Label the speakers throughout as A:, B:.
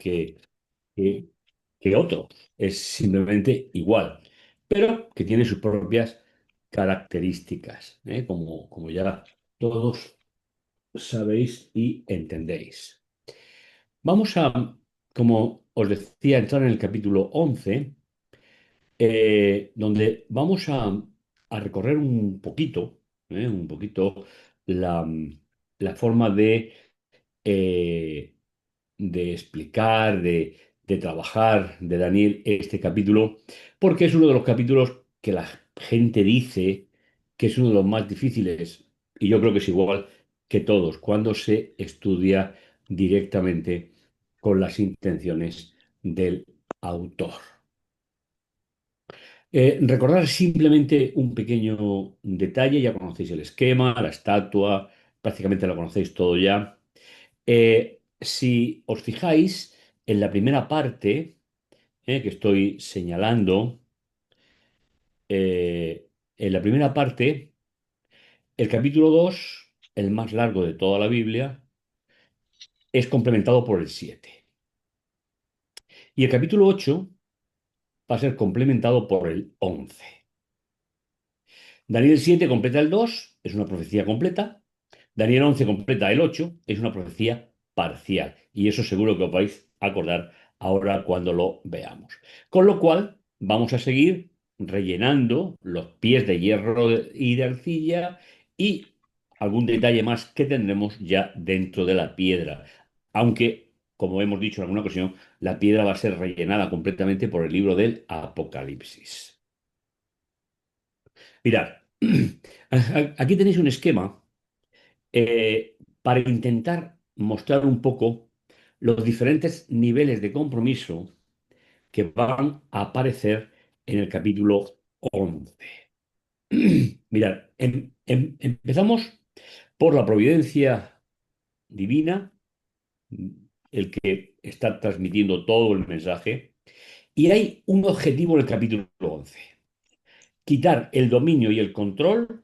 A: que, que, que otros, es simplemente igual, pero que tiene sus propias características, ¿eh? Como ya todos sabéis y entendéis. Vamos a, como os decía, entrar en el capítulo 11, donde vamos a recorrer un poquito la, la forma eh, de explicar, de trabajar de Daniel este capítulo, porque es uno de los capítulos que la gente dice que es uno de los más difíciles, y yo creo que es igual que todos, cuando se estudia directamente con las intenciones del autor. Recordar simplemente un pequeño detalle, ya conocéis el esquema, la estatua, prácticamente lo conocéis todo ya. Si os fijáis en la primera parte que estoy señalando, en la primera parte, el capítulo 2, el más largo de toda la Biblia, es complementado por el 7. Y el capítulo 8 va a ser complementado por el 11. Daniel 7 completa el 2, es una profecía completa. Daniel 11 completa el 8, es una profecía parcial. Y eso seguro que os vais a acordar ahora cuando lo veamos. Con lo cual, vamos a seguir rellenando los pies de hierro y de arcilla y algún detalle más que tendremos ya dentro de la piedra. Aunque, como hemos dicho en alguna ocasión, la piedra va a ser rellenada completamente por el libro del Apocalipsis. Mirad, aquí tenéis un esquema para intentar mostrar un poco los diferentes niveles de compromiso que van a aparecer en el capítulo 11. Mirad, empezamos por la providencia divina, el que está transmitiendo todo el mensaje, y hay un objetivo en el capítulo 11: quitar el dominio y el control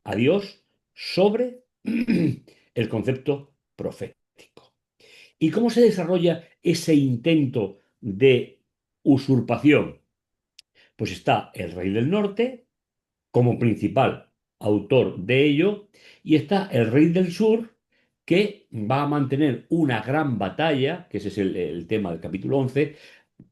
A: a Dios sobre el concepto profético. ¿Y cómo se desarrolla ese intento de usurpación? Pues está el rey del norte como principal autor de ello y está el rey del sur que va a mantener una gran batalla, que ese es el tema del capítulo 11,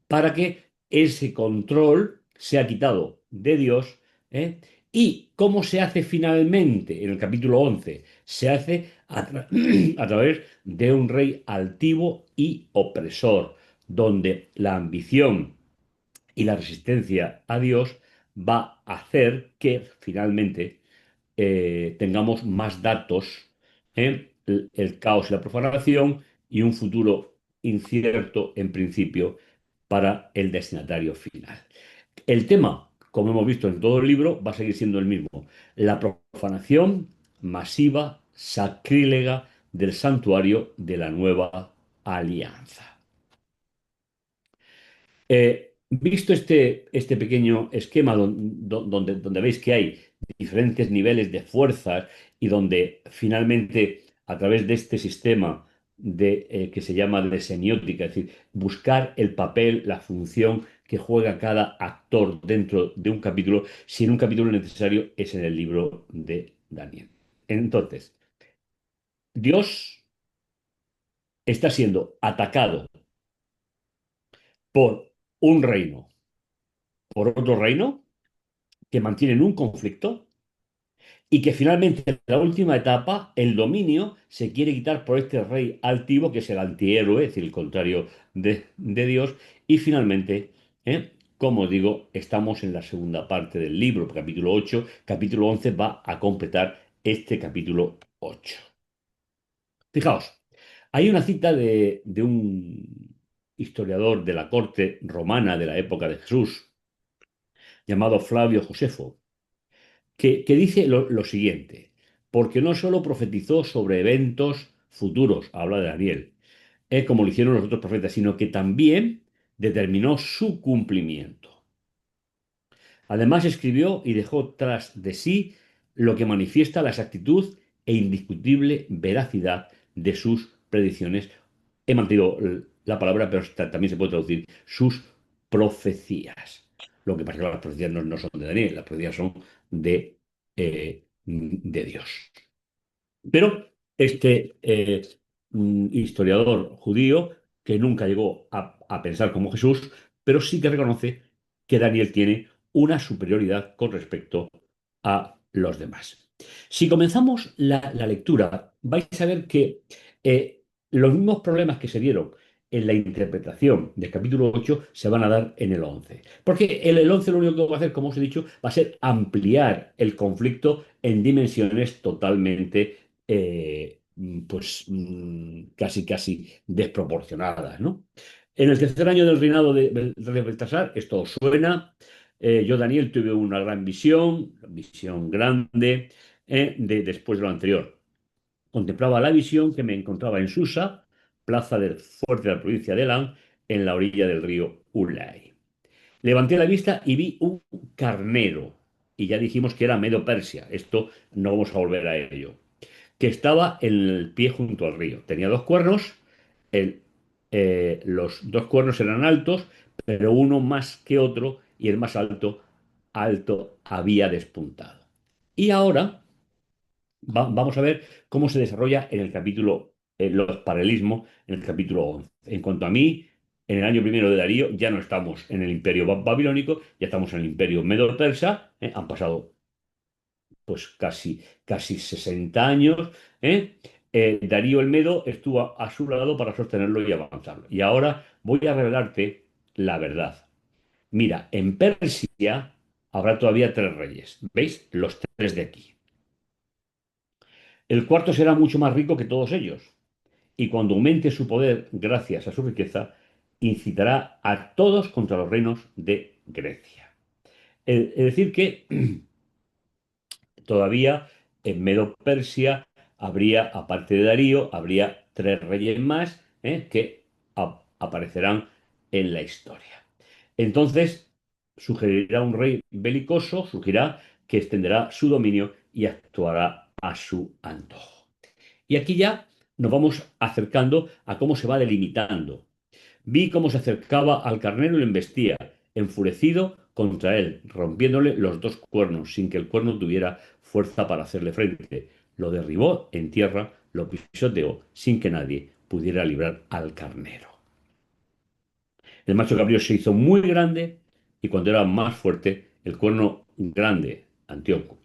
A: para que ese control sea quitado de Dios. ¿Eh? ¿Y cómo se hace finalmente en el capítulo 11? Se hace a través de un rey altivo y opresor, donde la ambición y la resistencia a Dios va a hacer que finalmente tengamos más datos, el caos y la profanación y un futuro incierto en principio para el destinatario final. El tema, como hemos visto en todo el libro, va a seguir siendo el mismo: la profanación masiva, sacrílega del santuario de la nueva alianza. Visto este pequeño esquema donde veis que hay diferentes niveles de fuerzas y donde finalmente a través de este sistema que se llama de semiótica, es decir, buscar el papel, la función que juega cada actor dentro de un capítulo, si en un capítulo necesario es en el libro de Daniel. Entonces, Dios está siendo atacado por un reino, por otro reino, que mantienen un conflicto y que finalmente en la última etapa el dominio se quiere quitar por este rey altivo que es el antihéroe, es decir, el contrario de Dios, y finalmente, como digo, estamos en la segunda parte del libro, capítulo 8, capítulo 11 va a completar este capítulo 8. Fijaos, hay una cita de un historiador de la corte romana de la época de Jesús, llamado Flavio Josefo, que dice lo siguiente: porque no solo profetizó sobre eventos futuros, habla de Daniel, como lo hicieron los otros profetas, sino que también determinó su cumplimiento. Además escribió y dejó tras de sí lo que manifiesta la exactitud e indiscutible veracidad de sus predicciones. He mantenido la palabra, pero también se puede traducir sus profecías. Lo que pasa es que las profecías no son de Daniel, las profecías son de Dios. Pero este historiador judío, que nunca llegó a pensar como Jesús, pero sí que reconoce que Daniel tiene una superioridad con respecto a los demás. Si comenzamos la lectura, vais a ver que los mismos problemas que se dieron en la interpretación del capítulo 8 se van a dar en el 11. Porque el 11 lo único que va a hacer, como os he dicho, va a ser ampliar el conflicto en dimensiones totalmente casi casi desproporcionadas, ¿no? En el tercer año del reinado del rey Baltasar, esto os suena. Yo, Daniel, tuve una gran visión grande, después de lo anterior. Contemplaba la visión que me encontraba en Susa, plaza del fuerte de la provincia de Elam, en la orilla del río Ulai. Levanté la vista y vi un carnero, y ya dijimos que era Medo-Persia. Esto no vamos a volver a ello, que estaba en el pie junto al río. Tenía dos cuernos, el- los dos cuernos eran altos, pero uno más que otro, y el más alto había despuntado. Y ahora vamos a ver cómo se desarrolla en el capítulo, los paralelismos en el capítulo 11. En cuanto a mí, en el año primero de Darío ya no estamos en el imperio babilónico, ya estamos en el imperio medo-persa, han pasado pues casi 60 años, ¿eh? Darío el Medo estuvo a su lado para sostenerlo y avanzarlo. Y ahora voy a revelarte la verdad. Mira, en Persia habrá todavía tres reyes. ¿Veis? Los tres de aquí. El cuarto será mucho más rico que todos ellos. Y cuando aumente su poder gracias a su riqueza, incitará a todos contra los reinos de Grecia. Es decir, que todavía en Medo-Persia habría, aparte de Darío, habría tres reyes más, que aparecerán en la historia. Entonces, sugerirá un rey belicoso, surgirá, que extenderá su dominio y actuará a su antojo. Y aquí ya nos vamos acercando a cómo se va delimitando. Vi cómo se acercaba al carnero y lo embestía, enfurecido contra él, rompiéndole los dos cuernos, sin que el cuerno tuviera fuerza para hacerle frente. Lo derribó en tierra, lo pisoteó, sin que nadie pudiera librar al carnero. El macho cabrío se hizo muy grande y cuando era más fuerte, el cuerno grande, Antíoco,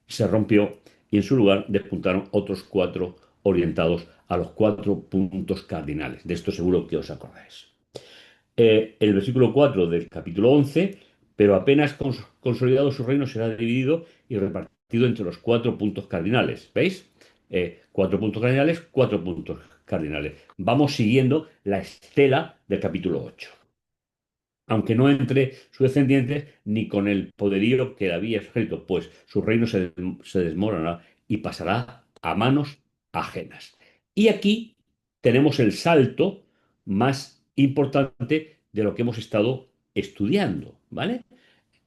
A: se rompió y en su lugar despuntaron otros cuatro orientados a los cuatro puntos cardinales. De esto seguro que os acordáis. El versículo 4 del capítulo 11, pero apenas consolidado su reino será dividido y repartido entre los cuatro puntos cardinales. ¿Veis? Cuatro puntos cardinales, cuatro puntos cardinales. Vamos siguiendo la estela del capítulo 8, aunque no entre su descendiente ni con el poderío que le había escrito, pues su reino se desmoronará y pasará a manos ajenas. Y aquí tenemos el salto más importante de lo que hemos estado estudiando, ¿vale?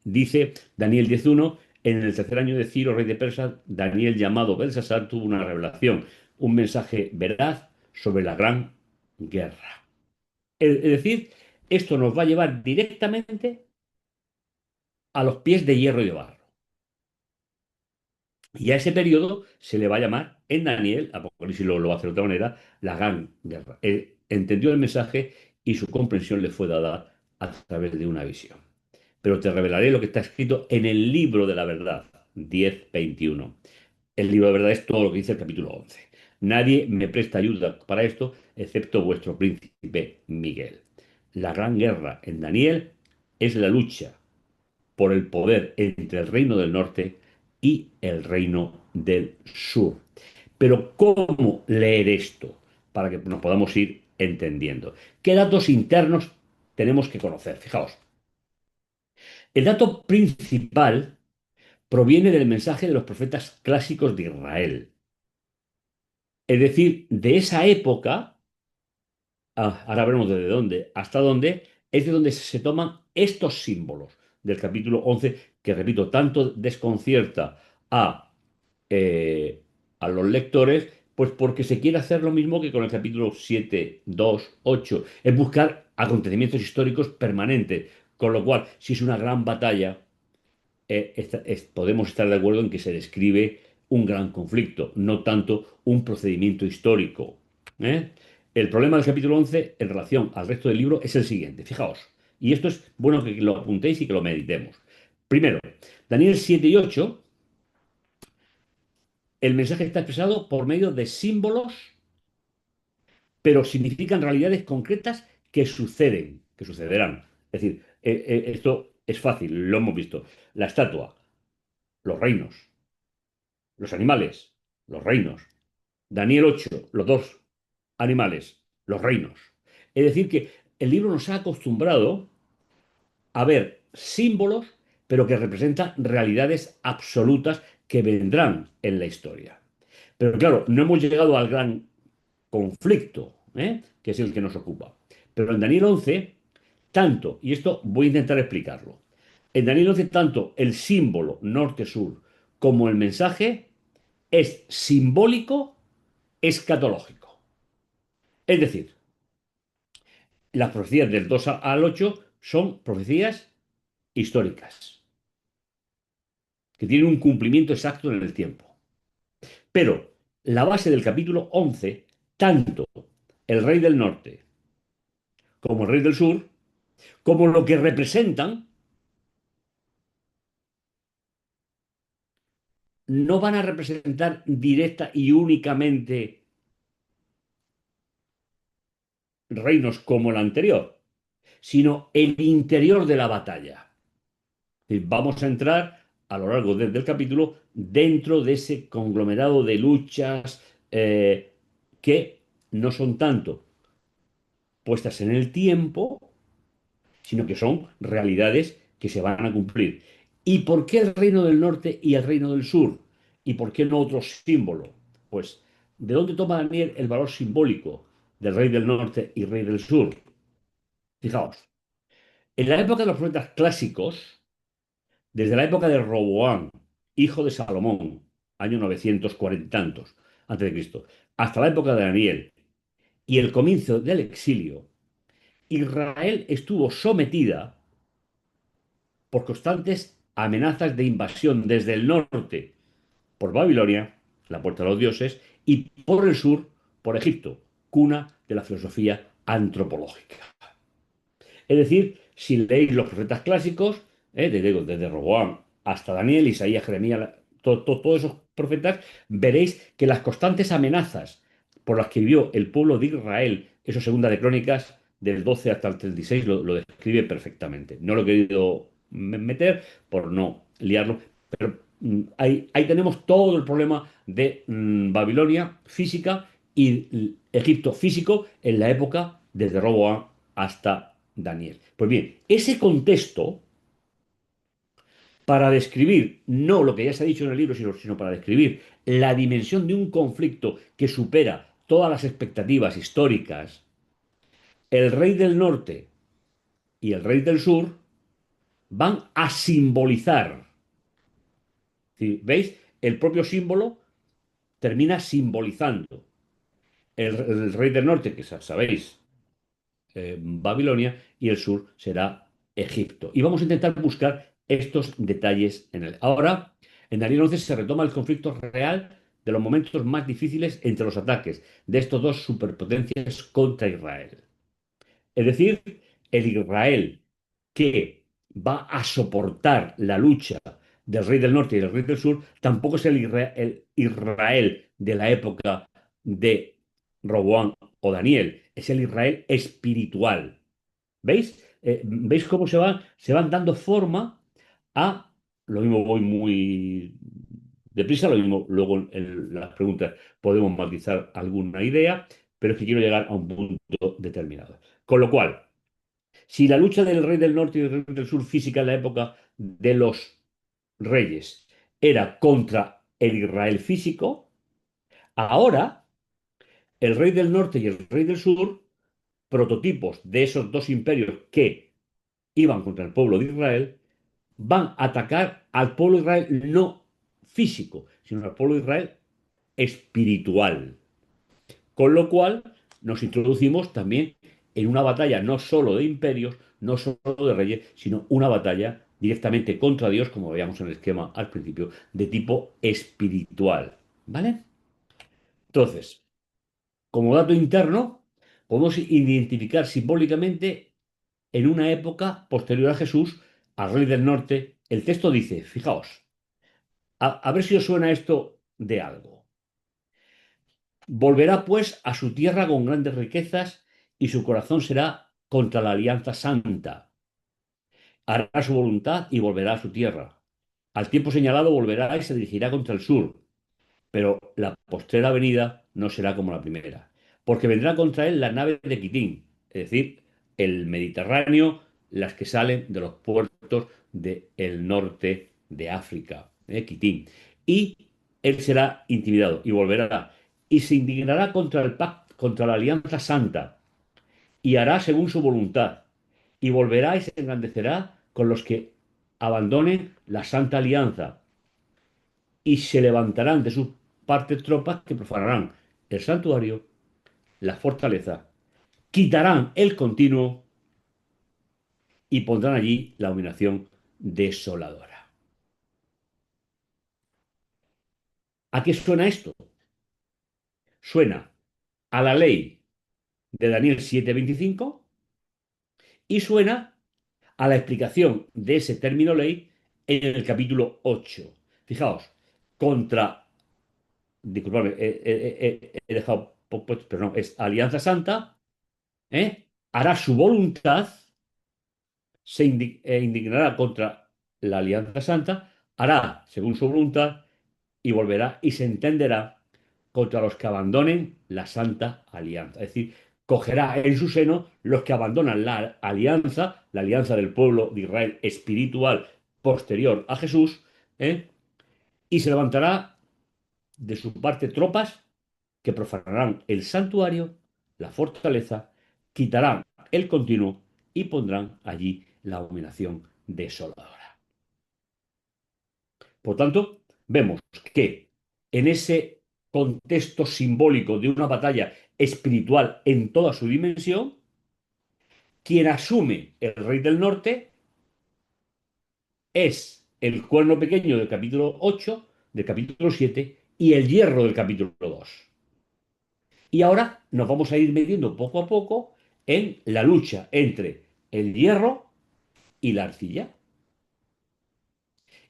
A: Dice Daniel 10.1, en el tercer año de Ciro, rey de Persia, Daniel llamado Belsasar tuvo una revelación, un mensaje veraz sobre la gran guerra. Es decir, esto nos va a llevar directamente a los pies de hierro y de barro. Y a ese periodo se le va a llamar en Daniel, Apocalipsis lo va a hacer de otra manera, la gran guerra. Él entendió el mensaje y su comprensión le fue dada a través de una visión. Pero te revelaré lo que está escrito en el libro de la verdad, 10:21. El libro de verdad es todo lo que dice el capítulo 11. Nadie me presta ayuda para esto excepto vuestro príncipe Miguel. La gran guerra en Daniel es la lucha por el poder entre el reino del norte y el reino del sur. Pero ¿cómo leer esto? Para que nos podamos ir entendiendo. ¿Qué datos internos tenemos que conocer? Fijaos, el dato principal proviene del mensaje de los profetas clásicos de Israel. Es decir, de esa época, ahora veremos desde dónde hasta dónde, es de donde se toman estos símbolos del capítulo 11, que repito, tanto desconcierta a, a los lectores, Pues porque se quiere hacer lo mismo que con el capítulo 7, 2, 8, es buscar acontecimientos históricos permanentes, con lo cual, si es una gran batalla, podemos estar de acuerdo en que se describe un gran conflicto, no tanto un procedimiento histórico. ¿Eh? El problema del capítulo 11 en relación al resto del libro es el siguiente, fijaos, y esto es bueno que lo apuntéis y que lo meditemos. Primero, Daniel 7 y 8, el mensaje está expresado por medio de símbolos, pero significan realidades concretas que suceden, que sucederán. Es decir, esto es fácil, lo hemos visto. La estatua, los reinos, los animales, los reinos. Daniel 8, los dos animales, los reinos. Es decir, que el libro nos ha acostumbrado a ver símbolos, pero que representan realidades absolutas que vendrán en la historia. Pero claro, no hemos llegado al gran conflicto, que es el que nos ocupa. Pero en Daniel 11, tanto, y esto voy a intentar explicarlo, en Daniel 11 tanto el símbolo norte-sur como el mensaje es simbólico escatológico. Es decir, las profecías del 2 al 8 son profecías históricas, que tienen un cumplimiento exacto en el tiempo. Pero la base del capítulo 11, tanto el rey del norte como el rey del sur, como lo que representan, no van a representar directa y únicamente reinos como el anterior, sino el interior de la batalla. Vamos a entrar a lo largo del capítulo dentro de ese conglomerado de luchas que no son tanto puestas en el tiempo, sino que son realidades que se van a cumplir. ¿Y por qué el reino del norte y el reino del sur? ¿Y por qué no otro símbolo? Pues, ¿de dónde toma Daniel el valor simbólico del rey del norte y rey del sur? Fijaos, en la época de los profetas clásicos, desde la época de Roboam, hijo de Salomón, año 940 y tantos, antes de Cristo, hasta la época de Daniel y el comienzo del exilio, Israel estuvo sometida por constantes amenazas de invasión desde el norte por Babilonia, la puerta de los dioses, y por el sur por Egipto, cuna de la filosofía antropológica. Es decir, si leéis los profetas clásicos, desde Roboam hasta Daniel, Isaías, Jeremías, todos esos profetas, veréis que las constantes amenazas por las que vivió el pueblo de Israel, eso segunda de Crónicas, del 12 hasta el 36, lo describe perfectamente. No lo he querido meter por no liarlo, pero ahí tenemos todo el problema de Babilonia física y Egipto físico en la época desde Roboam hasta Daniel. Pues bien, ese contexto para describir no lo que ya se ha dicho en el libro, sino para describir la dimensión de un conflicto que supera todas las expectativas históricas, el rey del norte y el rey del sur van a simbolizar. ¿Veis? El propio símbolo termina simbolizando. El rey del norte, que sabéis, Babilonia, y el sur será Egipto. Y vamos a intentar buscar estos detalles en él. Ahora, en Daniel 11 se retoma el conflicto real de los momentos más difíciles entre los ataques de estos dos superpotencias contra Israel. Es decir, el Israel que va a soportar la lucha del rey del norte y del rey del sur, tampoco es el Israel de la época de Roboam o Daniel, es el Israel espiritual. ¿Veis? ¿Veis cómo se van dando forma a... Lo mismo voy muy deprisa, lo mismo luego en las preguntas podemos matizar alguna idea, pero es que quiero llegar a un punto determinado. Con lo cual, si la lucha del rey del norte y del rey del sur física en la época de los reyes era contra el Israel físico, ahora el rey del norte y el rey del sur, prototipos de esos dos imperios que iban contra el pueblo de Israel, van a atacar al pueblo de Israel no físico, sino al pueblo de Israel espiritual. Con lo cual nos introducimos también en una batalla no solo de imperios, no solo de reyes, sino una batalla directamente contra Dios, como veíamos en el esquema al principio, de tipo espiritual. ¿Vale? Entonces, como dato interno, podemos identificar simbólicamente en una época posterior a Jesús, al rey del norte. El texto dice, fijaos, a ver si os suena esto de algo. Volverá pues a su tierra con grandes riquezas y su corazón será contra la alianza santa. Hará su voluntad y volverá a su tierra. Al tiempo señalado volverá y se dirigirá contra el sur, pero la postrera venida no será como la primera, porque vendrá contra él la nave de Quitín, es decir, el Mediterráneo, las que salen de los puertos del norte de África, Quitín. Y él será intimidado y volverá y se indignará contra el pacto, contra la alianza santa y hará según su voluntad y volverá y se engrandecerá con los que abandonen la santa alianza y se levantarán de sus partes tropas que profanarán el santuario, la fortaleza, quitarán el continuo y pondrán allí la abominación desoladora. ¿A qué suena esto? Suena a la ley de Daniel 7:25 y suena a la explicación de ese término ley en el capítulo 8. Fijaos, contra, disculpadme, he dejado, pero no, es Alianza Santa, hará su voluntad, indignará contra la Alianza Santa, hará según su voluntad y volverá y se entenderá contra los que abandonen la Santa Alianza. Es decir, cogerá en su seno los que abandonan la alianza del pueblo de Israel espiritual posterior a Jesús, ¿eh? Y se levantará de su parte tropas que profanarán el santuario, la fortaleza, quitarán el continuo y pondrán allí la abominación desoladora. Por tanto, vemos que en ese contexto simbólico de una batalla espiritual en toda su dimensión, quien asume el rey del norte es el cuerno pequeño del capítulo 8, del capítulo 7 y el hierro del capítulo 2. Y ahora nos vamos a ir metiendo poco a poco en la lucha entre el hierro y la arcilla.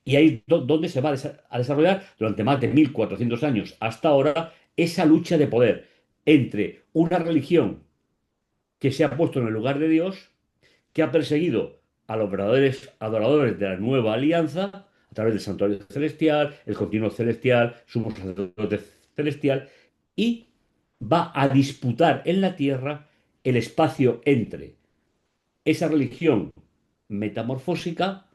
A: Y ahí es donde se va a desarrollar durante más de 1400 años hasta ahora esa lucha de poder entre una religión que se ha puesto en el lugar de Dios, que ha perseguido a los verdaderos adoradores de la nueva alianza a través del santuario celestial, el continuo celestial, sumo sacerdote celestial, y va a disputar en la tierra el espacio entre esa religión metamorfósica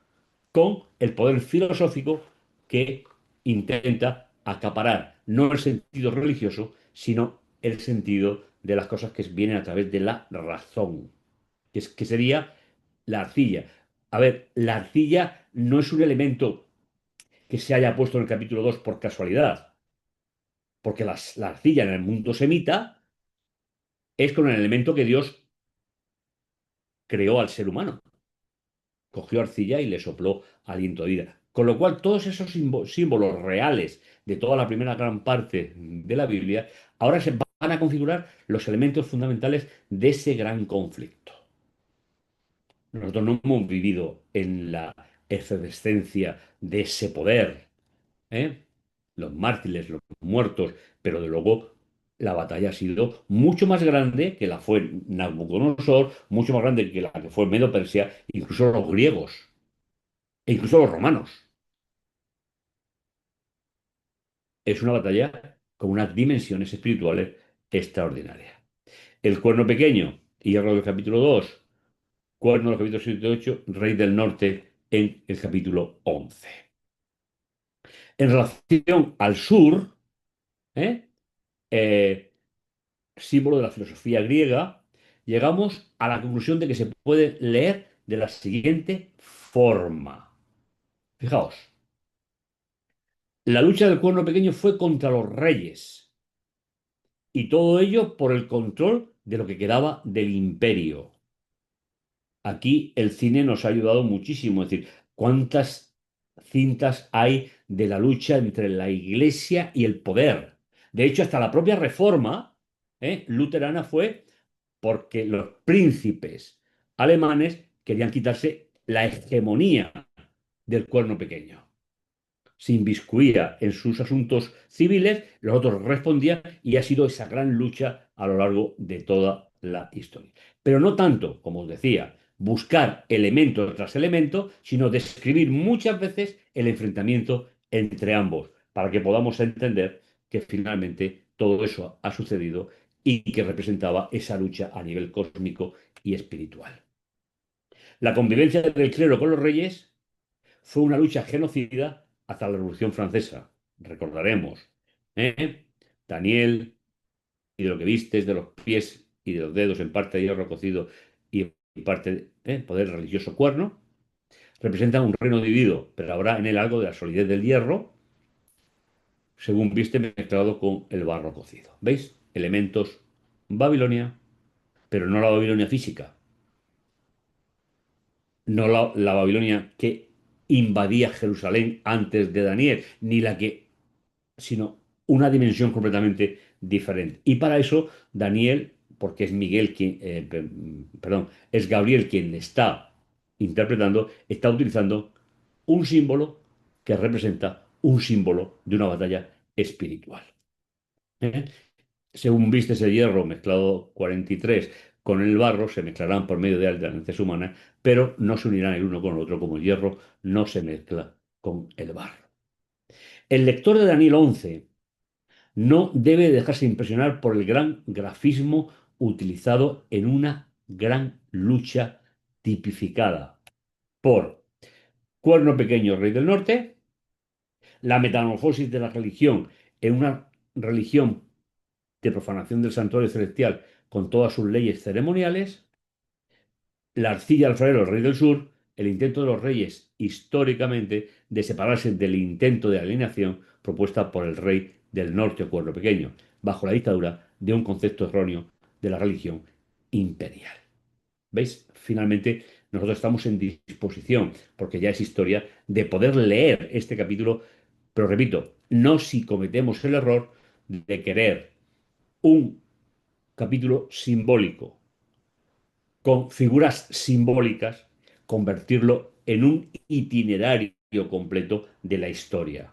A: con el poder filosófico que intenta acaparar no el sentido religioso, sino el sentido de las cosas que vienen a través de la razón, que sería la arcilla. A ver, la arcilla no es un elemento que se haya puesto en el capítulo 2 por casualidad, porque la arcilla en el mundo semita es con el elemento que Dios creó al ser humano. Cogió arcilla y le sopló aliento de vida. Con lo cual, todos esos símbolos reales de toda la primera gran parte de la Biblia, ahora se van a configurar los elementos fundamentales de ese gran conflicto. Nosotros no hemos vivido en la efervescencia de ese poder, ¿eh? Los mártires, los muertos, pero de luego la batalla ha sido mucho más grande que la fue Nabucodonosor, mucho más grande que la que fue Medo-Persia, incluso los griegos e incluso los romanos. Es una batalla con unas dimensiones espirituales extraordinarias. El cuerno pequeño, hierro del capítulo 2, cuerno del capítulo 7 y 8, rey del norte en el capítulo 11. En relación al sur, ¿eh? Eh, símbolo de la filosofía griega, llegamos a la conclusión de que se puede leer de la siguiente forma. Fijaos, la lucha del cuerno pequeño fue contra los reyes Y todo ello por el control de lo que quedaba del imperio. Aquí el cine nos ha ayudado muchísimo. Es decir, ¿cuántas cintas hay de la lucha entre la iglesia y el poder? De hecho, hasta la propia reforma, luterana fue porque los príncipes alemanes querían quitarse la hegemonía del cuerno pequeño. Se inmiscuía en sus asuntos civiles, los otros respondían y ha sido esa gran lucha a lo largo de toda la historia. Pero no tanto, como os decía, buscar elemento tras elemento, sino describir muchas veces el enfrentamiento entre ambos, para que podamos entender que finalmente todo eso ha sucedido y que representaba esa lucha a nivel cósmico y espiritual. La convivencia del clero con los reyes fue una lucha genocida hasta la Revolución Francesa. Recordaremos, ¿eh? Daniel, y de lo que vistes, de los pies y de los dedos en parte de hierro cocido y parte de poder religioso cuerno, representan un reino dividido, pero habrá en él algo de la solidez del hierro, según viste mezclado con el barro cocido. ¿Veis? Elementos Babilonia, pero no la Babilonia física, no la Babilonia que invadía Jerusalén antes de Daniel, ni la que sino una dimensión completamente diferente. Y para eso Daniel, porque es Miguel quien, perdón, es Gabriel quien le está interpretando, está utilizando un símbolo que representa un símbolo de una batalla espiritual. ¿Eh? Según viste ese hierro mezclado 43 con el barro, se mezclarán por medio de alternancias humanas, pero no se unirán el uno con el otro como el hierro no se mezcla con el barro. El lector de Daniel 11 no debe dejarse impresionar por el gran grafismo utilizado en una gran lucha tipificada por Cuerno Pequeño, Rey del Norte, la metamorfosis de la religión en una religión de profanación del santuario celestial con todas sus leyes ceremoniales, la arcilla alfarero, el rey del sur, el intento de los reyes históricamente de separarse del intento de alienación propuesta por el rey del norte o pueblo pequeño, bajo la dictadura de un concepto erróneo de la religión imperial. ¿Veis? Finalmente, nosotros estamos en disposición, porque ya es historia, de poder leer este capítulo, pero repito, no si cometemos el error de querer un capítulo simbólico con figuras simbólicas, convertirlo en un itinerario completo de la historia,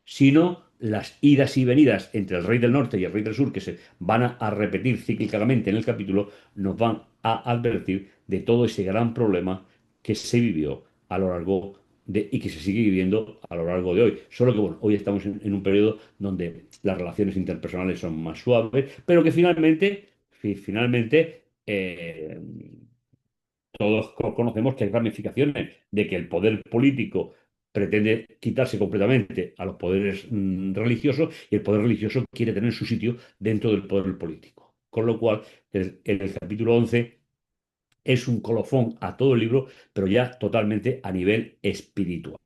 A: sino las idas y venidas entre el rey del norte y el rey del sur, que se van a repetir cíclicamente en el capítulo, nos van a advertir de todo ese gran problema que se vivió a lo largo y que se sigue viviendo a lo largo de hoy. Solo que, bueno, hoy estamos en un periodo donde las relaciones interpersonales son más suaves, pero que finalmente todos conocemos que hay ramificaciones de que el poder político pretende quitarse completamente a los poderes religiosos y el poder religioso quiere tener su sitio dentro del poder político. Con lo cual, el capítulo 11 es un colofón a todo el libro, pero ya totalmente a nivel espiritual.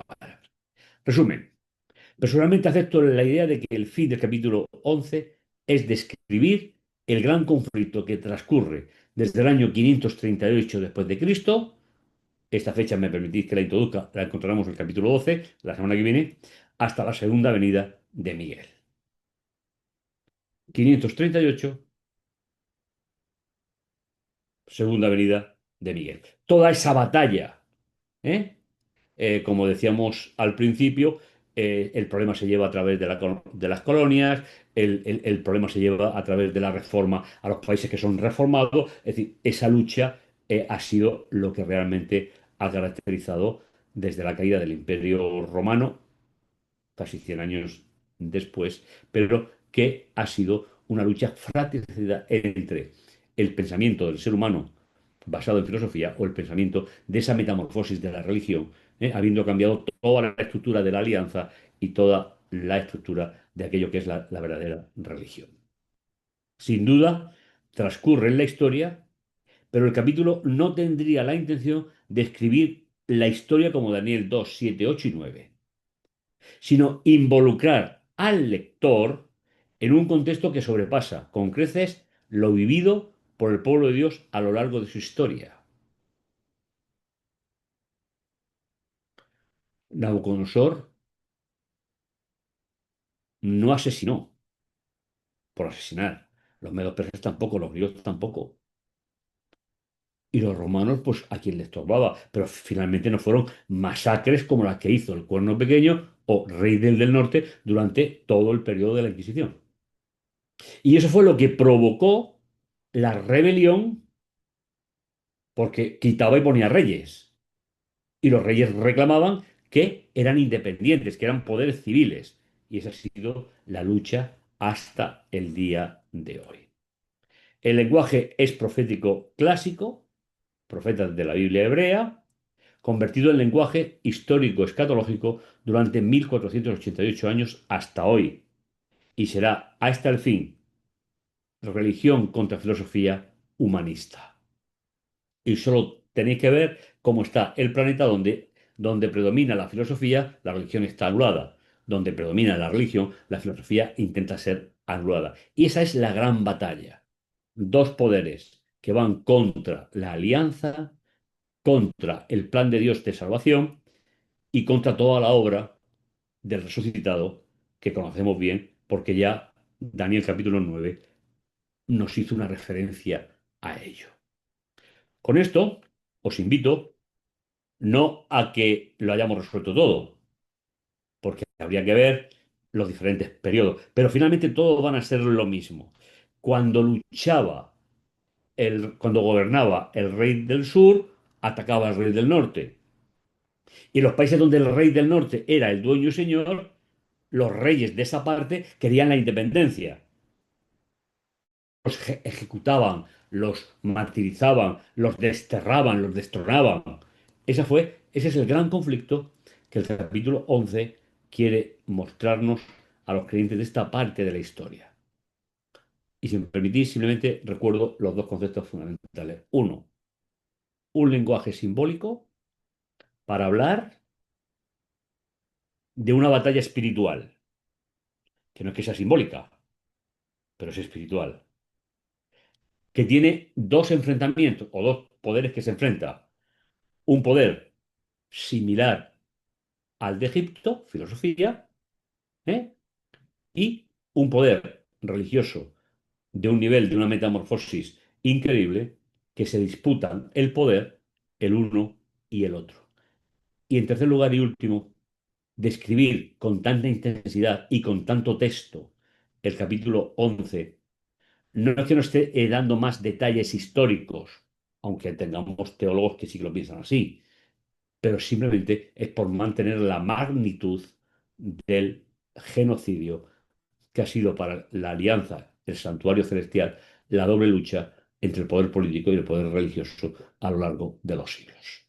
A: Resumen, personalmente acepto la idea de que el fin del capítulo 11 es describir el gran conflicto que transcurre desde el año 538 después de Cristo. Esta fecha me permitís que la introduzca, la encontramos en el capítulo 12, la semana que viene, hasta la segunda venida de Miguel. 538, segunda venida de Miguel. Toda esa batalla, ¿eh? Como decíamos al principio, el problema se lleva a través de las colonias, el problema se lleva a través de la reforma a los países que son reformados. Es decir, esa lucha ha sido lo que realmente ha caracterizado desde la caída del Imperio Romano casi 100 años después, pero que ha sido una lucha fratricida entre el pensamiento del ser humano basado en filosofía o el pensamiento de esa metamorfosis de la religión, habiendo cambiado toda la estructura de la alianza y toda la estructura de aquello que es la verdadera religión. Sin duda, transcurre en la historia, pero el capítulo no tendría la intención de escribir la historia como Daniel 2, 7, 8 y 9, sino involucrar al lector en un contexto que sobrepasa con creces lo vivido por el pueblo de Dios a lo largo de su historia. Nabucodonosor no asesinó por asesinar. Los medos persas tampoco, los griegos tampoco. Y los romanos, pues a quien les estorbaba. Pero finalmente no fueron masacres como las que hizo el Cuerno Pequeño o Rey del Norte durante todo el periodo de la Inquisición. Y eso fue lo que provocó la rebelión porque quitaba y ponía reyes. Y los reyes reclamaban que eran independientes, que eran poderes civiles. Y esa ha sido la lucha hasta el día de hoy. El lenguaje es profético clásico, profetas de la Biblia hebrea, convertido en lenguaje histórico escatológico durante 1488 años hasta hoy. Y será hasta el fin religión contra filosofía humanista. Y solo tenéis que ver cómo está el planeta donde predomina la filosofía, la religión está anulada. Donde predomina la religión, la filosofía intenta ser anulada. Y esa es la gran batalla. Dos poderes que van contra la alianza, contra el plan de Dios de salvación y contra toda la obra del resucitado que conocemos bien, porque ya Daniel capítulo 9 nos hizo una referencia a ello. Con esto os invito no a que lo hayamos resuelto todo, porque habría que ver los diferentes periodos, pero finalmente todos van a ser lo mismo. Cuando cuando gobernaba el rey del sur, atacaba al rey del norte. Y los países donde el rey del norte era el dueño y señor, los reyes de esa parte querían la independencia. Los ejecutaban, los martirizaban, los desterraban, los destronaban. Ese es el gran conflicto que el capítulo 11 quiere mostrarnos a los creyentes de esta parte de la historia. Y si me permitís, simplemente recuerdo los dos conceptos fundamentales. Uno, un lenguaje simbólico para hablar de una batalla espiritual, que no es que sea simbólica, pero es espiritual, que tiene dos enfrentamientos o dos poderes que se enfrentan. Un poder similar al de Egipto, filosofía, ¿eh? Y un poder religioso de un nivel, de una metamorfosis increíble, que se disputan el poder el uno y el otro. Y en tercer lugar y último, describir con tanta intensidad y con tanto texto el capítulo 11 no es que nos esté dando más detalles históricos, aunque tengamos teólogos que sí que lo piensan así, pero simplemente es por mantener la magnitud del genocidio que ha sido para la alianza, el santuario celestial, la doble lucha entre el poder político y el poder religioso a lo largo de los siglos.